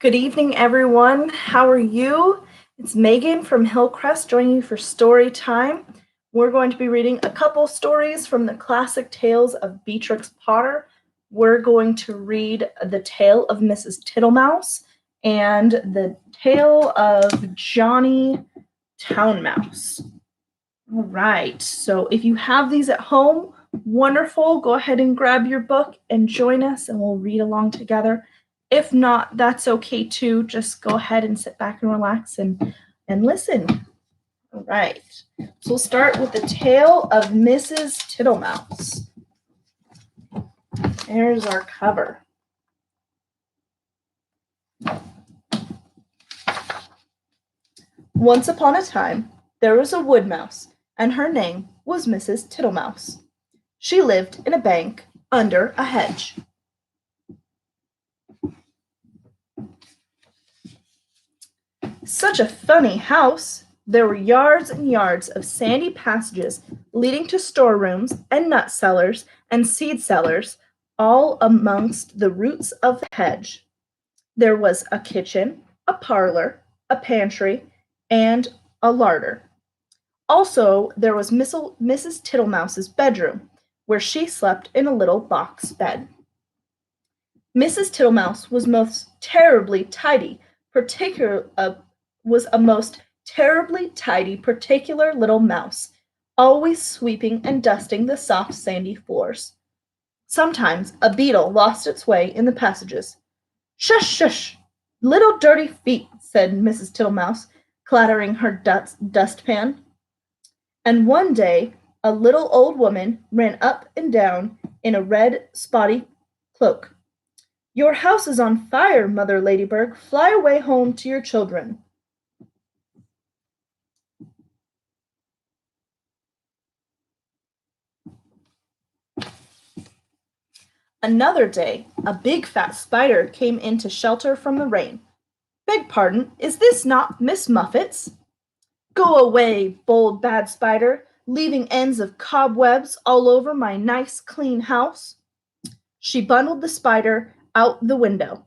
Good evening, everyone. How are you? It's Megan from Hillcrest joining you for story time. We're going to be reading a couple stories from the classic tales of Beatrix Potter. We're going to read the tale of Mrs. Tittle Mouse and the tale of Johnny Town Mouse. All right, so if you have these at home, wonderful. Go ahead and grab your book and join us, and we'll read along together. If not, that's okay too. Just go ahead and sit back and relax and listen. All right, so we'll start with the tale of Mrs. Tittle Mouse. There's our cover. Once upon a time, there was a wood mouse, and her name was Mrs. Tittle Mouse. She lived in a bank under a hedge. Such a funny house! There were yards and yards of sandy passages leading to storerooms and nut cellars and seed cellars, all amongst the roots of the hedge. There was a kitchen, a parlor, a pantry, and a larder. Also, there was Mrs. Tittle Mouse's bedroom, where she slept in a little box bed. Mrs. Tittle Mouse was most terribly tidy, was a most terribly tidy, particular little mouse, always sweeping and dusting the soft, sandy floors. Sometimes a beetle lost its way in the passages. "Shush, shush! Little dirty feet," said Mrs. Tittle Mouse, clattering her dustpan. And one day a little old woman ran up and down in a red spotty cloak. "Your house is on fire, Mother Ladybird. Fly away home to your children." Another day, a big fat spider came in to shelter from the rain. "Beg pardon, is this not Miss Muffet's?" "Go away, bold bad spider, leaving ends of cobwebs all over my nice clean house." She bundled the spider at the window,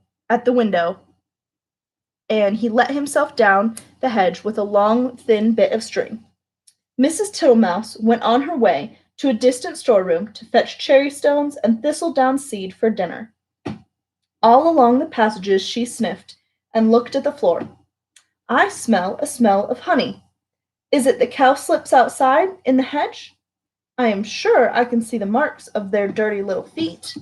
and he let himself down the hedge with a long, thin bit of string. Mrs. Tittle Mouse went on her way to a distant storeroom to fetch cherry stones and thistledown seed for dinner. All along the passages she sniffed and looked at the floor. "I smell a smell of honey. Is it the cowslips outside in the hedge? I am sure I can see the marks of their dirty little feet."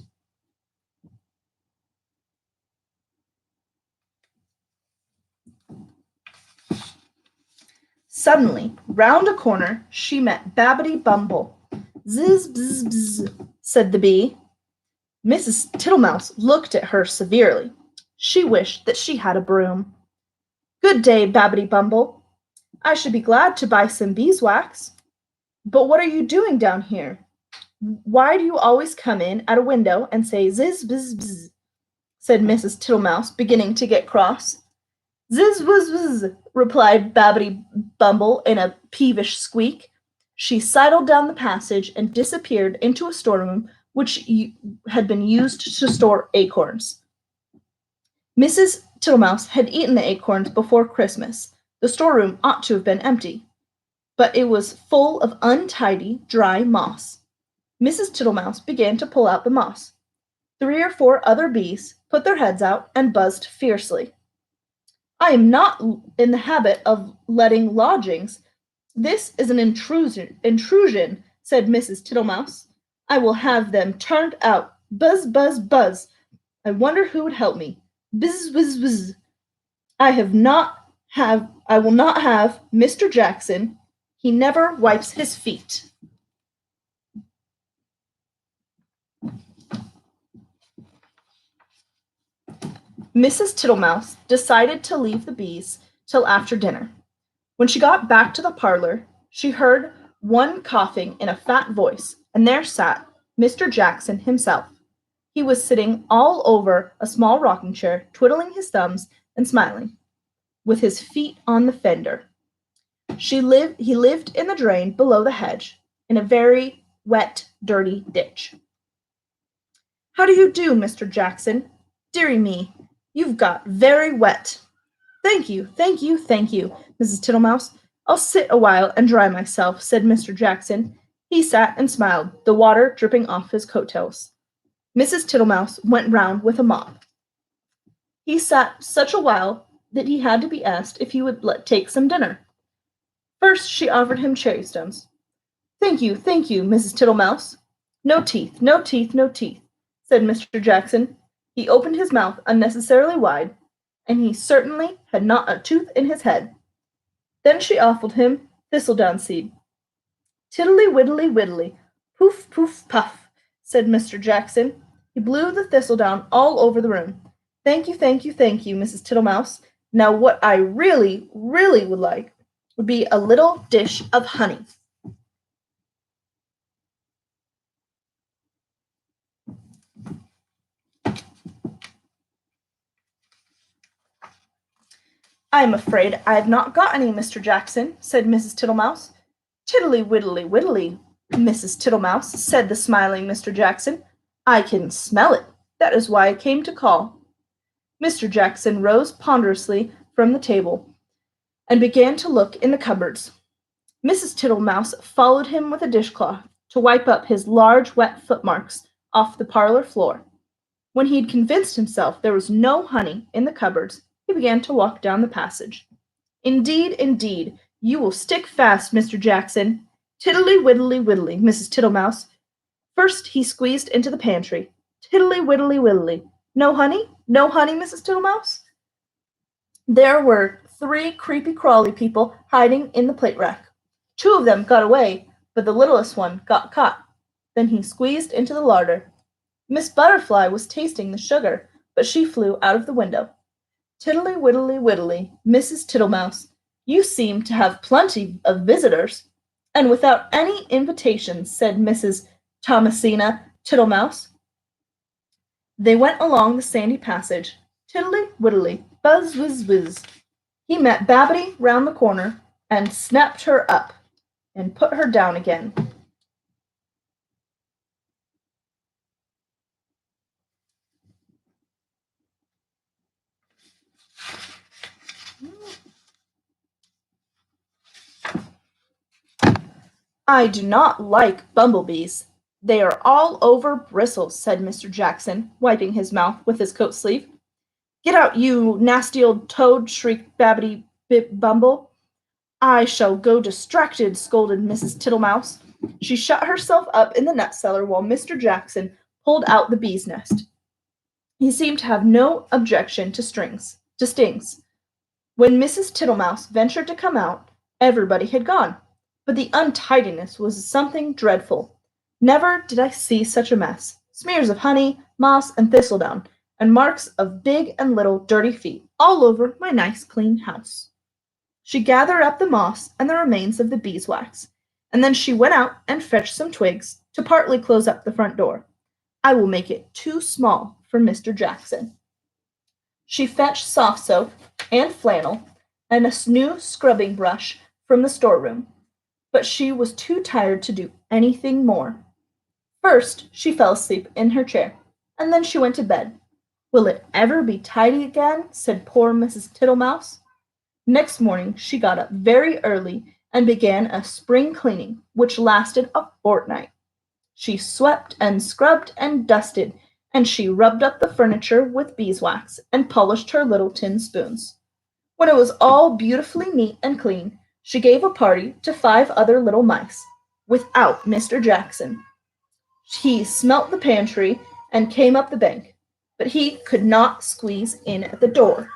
Suddenly, round a corner, she met Babbity Bumble. "Ziz, bzz, bzz," said the bee. Mrs. Tittle Mouse looked at her severely. She wished that she had a broom. "Good day, Babbity Bumble. I should be glad to buy some beeswax. But what are you doing down here? Why do you always come in at a window and say ziz, bzz, bzz?" said Mrs. Tittle Mouse, beginning to get cross. "Ziz, whiz, whiz," replied Babbity Bumble in a peevish squeak. She sidled down the passage and disappeared into a storeroom which had been used to store acorns. Mrs. Tittle Mouse had eaten the acorns before Christmas. The storeroom ought to have been empty, but it was full of untidy, dry moss. Mrs. Tittle Mouse began to pull out the moss. 3 or 4 other bees put their heads out and buzzed fiercely. "I am not in the habit of letting lodgings. This is an intrusion," said Mrs. Tittle Mouse. "I will have them turned out. Buzz, buzz, buzz. I wonder who would help me. Bizz, whiz, whiz. I will not have Mr. Jackson. He never wipes his feet." Mrs. Tittle Mouse decided to leave the bees till after dinner. When she got back to the parlor, she heard one coughing in a fat voice, and there sat Mr. Jackson himself. He was sitting all over a small rocking chair, twiddling his thumbs and smiling, with his feet on the fender. He lived in the drain below the hedge, in a very wet, dirty ditch. "How do you do, Mr. Jackson? Dearie me, You've got very wet." "Thank you, thank you, thank you, Mrs. Tittlemouse. I'll sit a while and dry myself," said Mr. Jackson. He sat and smiled, the water dripping off his coat-tails. Mrs. Tittlemouse went round with a mop. He sat such a while that he had to be asked if he would take some dinner. First she offered him cherry stones. Thank you, Mrs. Tittlemouse." "No teeth, no teeth, no teeth," said Mr. Jackson. He opened his mouth unnecessarily wide, and he certainly had not a tooth in his head. Then she offered him thistledown seed. "Tiddly widdly widdly, poof, poof, puff," said Mr. Jackson. He blew the thistledown all over the room. Thank you, Mrs. Tittlemouse. Now what I really, really would like would be a little dish of honey." "I am afraid I have not got any, Mr. Jackson," said Mrs. Tittlemouse. "Tiddly widdly widdly, Mrs. Tittlemouse," said the smiling Mr. Jackson. "I can smell it. That is why I came to call." Mr. Jackson rose ponderously from the table and began to look in the cupboards. Mrs. Tittlemouse followed him with a dishcloth to wipe up his large wet footmarks off the parlor floor. When he had convinced himself there was no honey in the cupboards, he began to walk down the passage. Indeed, you will stick fast, Mr. Jackson. Tiddly widdly widdly, Mrs. Tittlemouse." First he squeezed into the pantry. Tiddly widdly widdly. No honey, Mrs. Tittlemouse?" There were 3 creepy crawly people hiding in the plate rack. 2 of them got away, but the littlest one got caught. Then he squeezed into the larder. Miss Butterfly was tasting the sugar, but she flew out of the window. Tiddly widdly widdly, Mrs. Tittlemouse, you seem to have plenty of visitors. And without any invitations, said Mrs. Thomasina Tittlemouse. They went along the sandy passage. Tiddly widdly, buzz whiz whiz. He met Babbity round the corner and snapped her up and put her down again. "I do not like bumblebees. They are all over bristles," said Mr. Jackson, wiping his mouth with his coat sleeve. "Get out, you nasty old toad!" shrieked Babbity Bumble. "I shall go distracted," scolded Mrs. Tittlemouse. She shut herself up in the nut cellar while Mr. Jackson pulled out the bee's nest. He seemed to have no objection to stings. When Mrs. Tittlemouse ventured to come out, everybody had gone. But the untidiness was something dreadful. Never did I see such a mess. Smears of honey, moss, and thistledown, and marks of big and little dirty feet all over my nice clean house. She gathered up the moss and the remains of the beeswax, and then she went out and fetched some twigs to partly close up the front door. I will make it too small for Mr. Jackson. She fetched soft soap and flannel and a new scrubbing brush from the storeroom, but she was too tired to do anything more. First she fell asleep in her chair, and then she went to bed. Will it ever be tidy again? Said poor Mrs. Tittlemouse. Next morning she got up very early and began a spring cleaning, which lasted a fortnight. She swept and scrubbed and dusted, and she rubbed up the furniture with beeswax and polished her little tin spoons. When it was all beautifully neat and clean, she gave a party to 5 other little mice, without Mr. Jackson. He smelt the pantry and came up the bank, but he could not squeeze in at the door.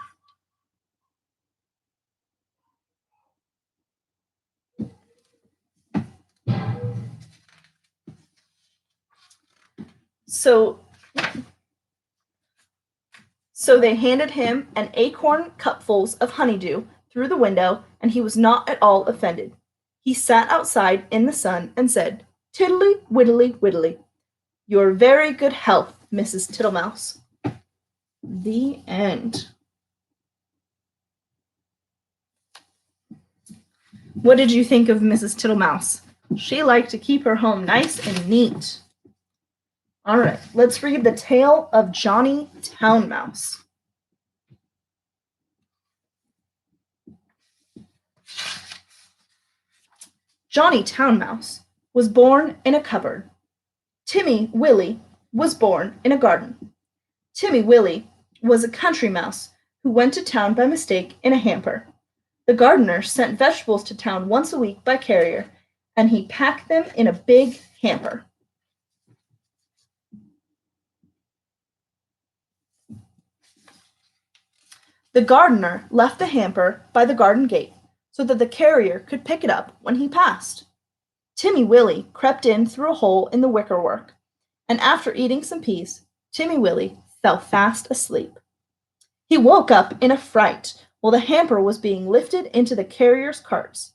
So they handed him an acorn cupfuls of honeydew through the window, and he was not at all offended. He sat outside in the sun and said, Tiddly widdly widdly. Your very good health, Mrs. Tittlemouse. The end. What did you think of Mrs. Tittlemouse? She liked to keep her home nice and neat. All right, let's read the tale of Johnny Town Mouse. Johnny Town Mouse was born in a cupboard. Timmy Willie was born in a garden. Timmy Willie was a country mouse who went to town by mistake in a hamper. The gardener sent vegetables to town once a week by carrier, and he packed them in a big hamper. The gardener left the hamper by the garden gate so that the carrier could pick it up when he passed. Timmy Willie crept in through a hole in the wickerwork, and after eating some peas, Timmy Willie fell fast asleep. He woke up in a fright while the hamper was being lifted into the carrier's carts.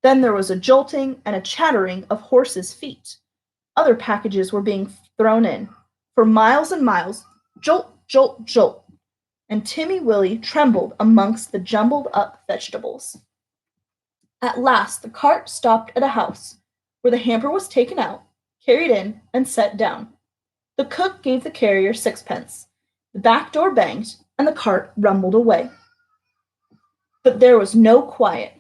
Then there was a jolting and a chattering of horses' feet. Other packages were being thrown in. For miles and miles, jolt, jolt, jolt, and Timmy Willie trembled amongst the jumbled up vegetables. At last the cart stopped at a house, where the hamper was taken out, carried in, and set down. The cook gave the carrier sixpence. The back door banged, and the cart rumbled away. But there was no quiet.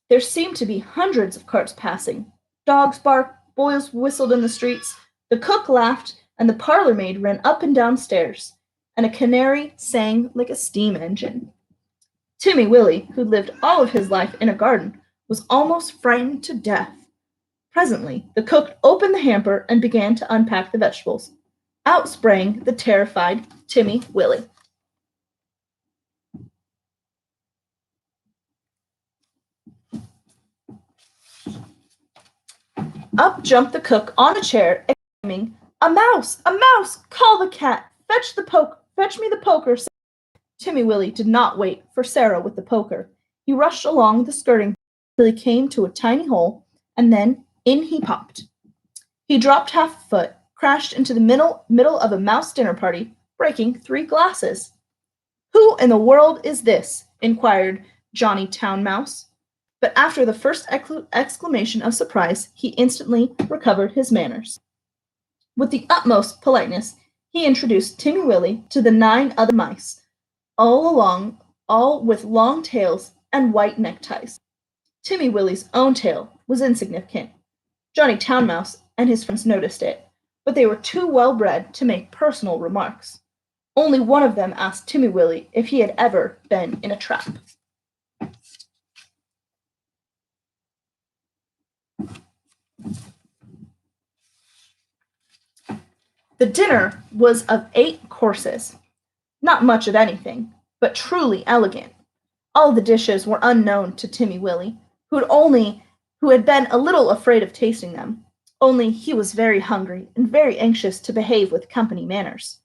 There seemed to be hundreds of carts passing. Dogs barked, boys whistled in the streets, the cook laughed, and the parlor maid ran up and down stairs, and a canary sang like a steam engine. Timmy Willie, who lived all of his life in a garden, was almost frightened to death. Presently, the cook opened the hamper and began to unpack the vegetables. Out sprang the terrified Timmy Willie. Up jumped the cook on a chair, exclaiming, "A mouse! A mouse! Call the cat! Fetch me the poker!" Timmy Willie did not wait for Sarah with the poker. He rushed along the skirting till he came to a tiny hole, and then in he popped. He dropped half a foot, crashed into the middle of a mouse dinner party, breaking 3 glasses. "Who in the world is this?" inquired Johnny Town Mouse. But after the first exclamation of surprise, he instantly recovered his manners. With the utmost politeness, he introduced Timmy Willie to the 9 other mice, all with long tails and white neckties. Timmy Willie's own tail was insignificant. Johnny Town Mouse and his friends noticed it, but they were too well bred to make personal remarks. Only one of them asked Timmy Willie if he had ever been in a trap. The dinner was of 8 courses. Not much of anything, but truly elegant. All the dishes were unknown to Timmy Willie, who had been a little afraid of tasting them. Only he was very hungry and very anxious to behave with company manners.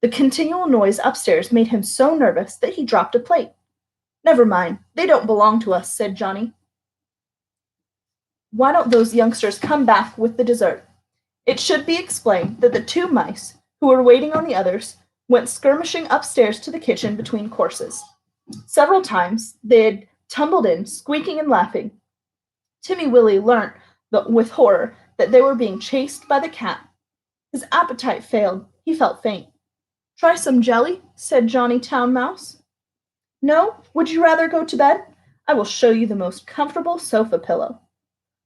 The continual noise upstairs made him so nervous that he dropped a plate. "Never mind, they don't belong to us," said Johnny. "Why don't those youngsters come back with the dessert?" It should be explained that the 2 mice, who were waiting on the others, went skirmishing upstairs to the kitchen between courses. Several times they had tumbled in, squeaking and laughing. Timmy Willie learnt with horror that they were being chased by the cat. His appetite failed. He felt faint. "Try some jelly," said Johnny Town Mouse. "No? Would you rather go to bed? I will show you the most comfortable sofa pillow."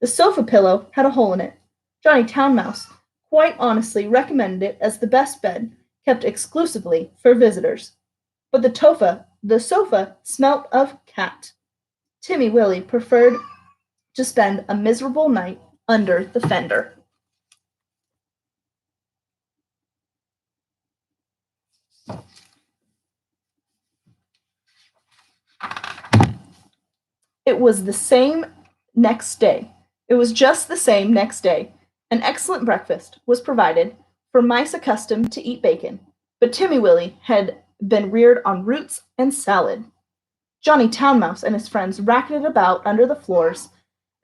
The sofa pillow had a hole in it. Johnny Town Mouse quite honestly recommended it as the best bed, kept exclusively for visitors. But the sofa smelt of cat. Timmy Willie preferred to spend a miserable night under the fender. It was the same next day. It was just the same next day. An excellent breakfast was provided for mice accustomed to eat bacon, but Timmy Willie had been reared on roots and salad. Johnny Town Mouse and his friends racketed about under the floors,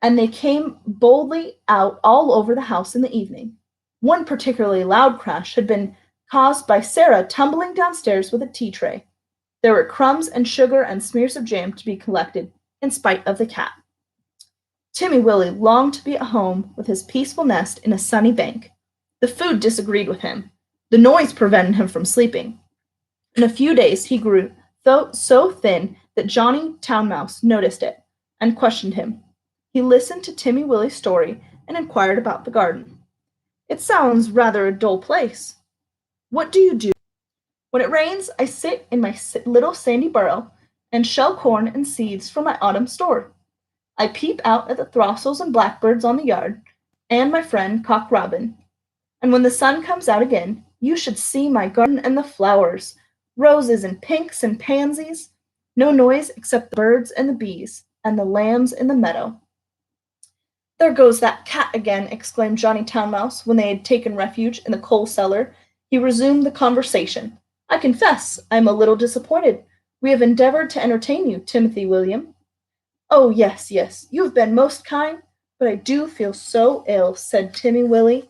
and they came boldly out all over the house in the evening. One particularly loud crash had been caused by Sarah tumbling downstairs with a tea tray. There were crumbs and sugar and smears of jam to be collected, in spite of the cat. Timmy Willie longed to be at home with his peaceful nest in a sunny bank. The food disagreed with him. The noise prevented him from sleeping. In a few days he grew so thin that Johnny Town Mouse noticed it and questioned him. He listened to Timmy Willie's story and inquired about the garden. It sounds rather a dull place. What do you do? When it rains, I sit in my little sandy burrow and shell corn and seeds for my autumn store. I peep out at the throstles and blackbirds on the yard, and my friend Cock Robin. And when the sun comes out again, you should see my garden and the flowers, roses and pinks and pansies. No noise except the birds and the bees, and the lambs in the meadow. There goes that cat again, exclaimed Johnny Town Mouse when they had taken refuge in the coal cellar. He resumed the conversation. I confess I am a little disappointed. We have endeavored to entertain you, Timothy William. Oh, yes, yes, you have been most kind, but I do feel so ill, said Timmy Willie.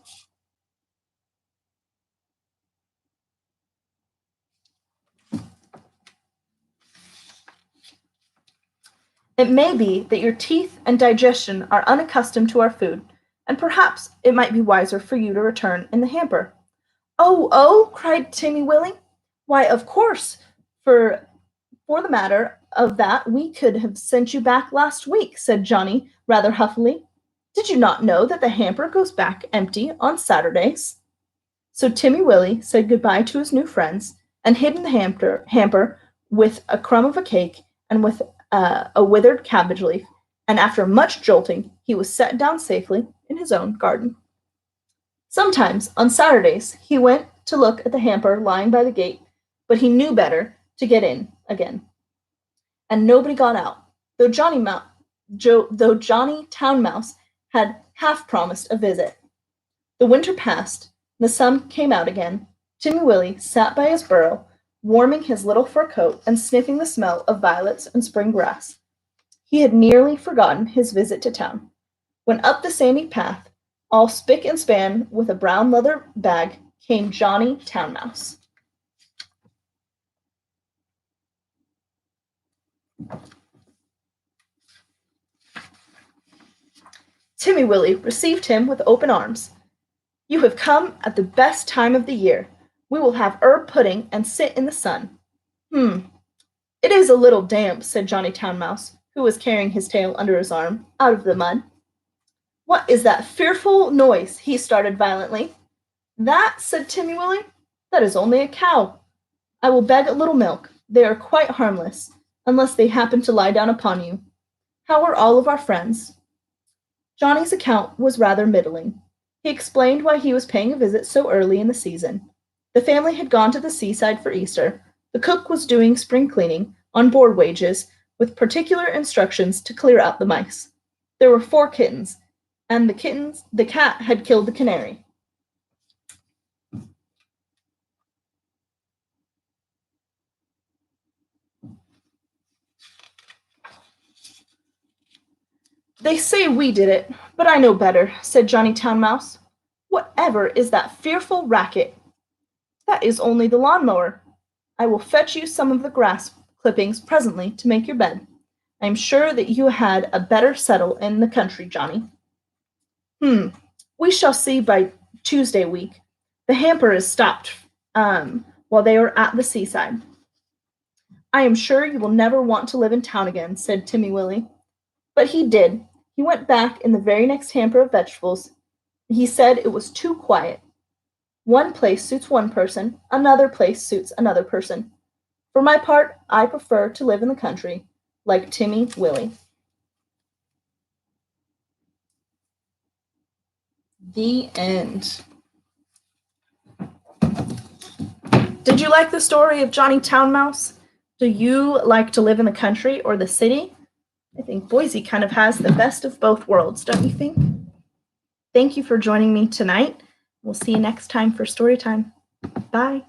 It may be that your teeth and digestion are unaccustomed to our food, and perhaps it might be wiser for you to return in the hamper. Oh, oh, cried Timmy Willie. Why, of course, for the matter of that, we could have sent you back last week, said Johnny, rather huffily. Did you not know that the hamper goes back empty on Saturdays? So Timmy Willie said goodbye to his new friends and hid in the hamper with a crumb of a cake and with a withered cabbage leaf, and after much jolting, he was set down safely in his own garden. Sometimes, on Saturdays, he went to look at the hamper lying by the gate, but he knew better to get in again. And nobody got out, though Johnny Town Mouse had half promised a visit. The winter passed, the sun came out again. Timmy Willie sat by his burrow, warming his little fur coat and sniffing the smell of violets and spring grass. He had nearly forgotten his visit to town, when up the sandy path, all spick and span with a brown leather bag, came Johnny Town Mouse. Timmy Willie received him with open arms. You have come at the best time of the year. We will have herb pudding and sit in the sun. It is a little damp, said Johnny Town Mouse, who was carrying his tail under his arm, out of the mud. What is that fearful noise? He started violently. That, said Timmy Willie, that is only a cow. I will beg a little milk. They are quite harmless, unless they happen to lie down upon you. How are all of our friends? Johnny's account was rather middling. He explained why he was paying a visit so early in the season. The family had gone to the seaside for Easter. The cook was doing spring cleaning, on board wages, with particular instructions to clear out the mice. There were 4 kittens, and the cat had killed the canary. They say we did it, but I know better, said Johnny Town Mouse. Whatever is that fearful racket? That is only the lawnmower. I will fetch you some of the grass clippings presently to make your bed. I am sure that you had a better settle in the country, Johnny. We shall see by Tuesday week. The hamper is stopped while they are at the seaside. I am sure you will never want to live in town again, said Timmy Willie. But he did. He went back in the very next hamper of vegetables. He said it was too quiet. One place suits one person, another place suits another person. For my part, I prefer to live in the country, like Timmy Willie. The end. Did you like the story of Johnny Town Mouse? Do you like to live in the country or the city? I think Boise kind of has the best of both worlds, don't you think? Thank you for joining me tonight. We'll see you next time for story time. Bye.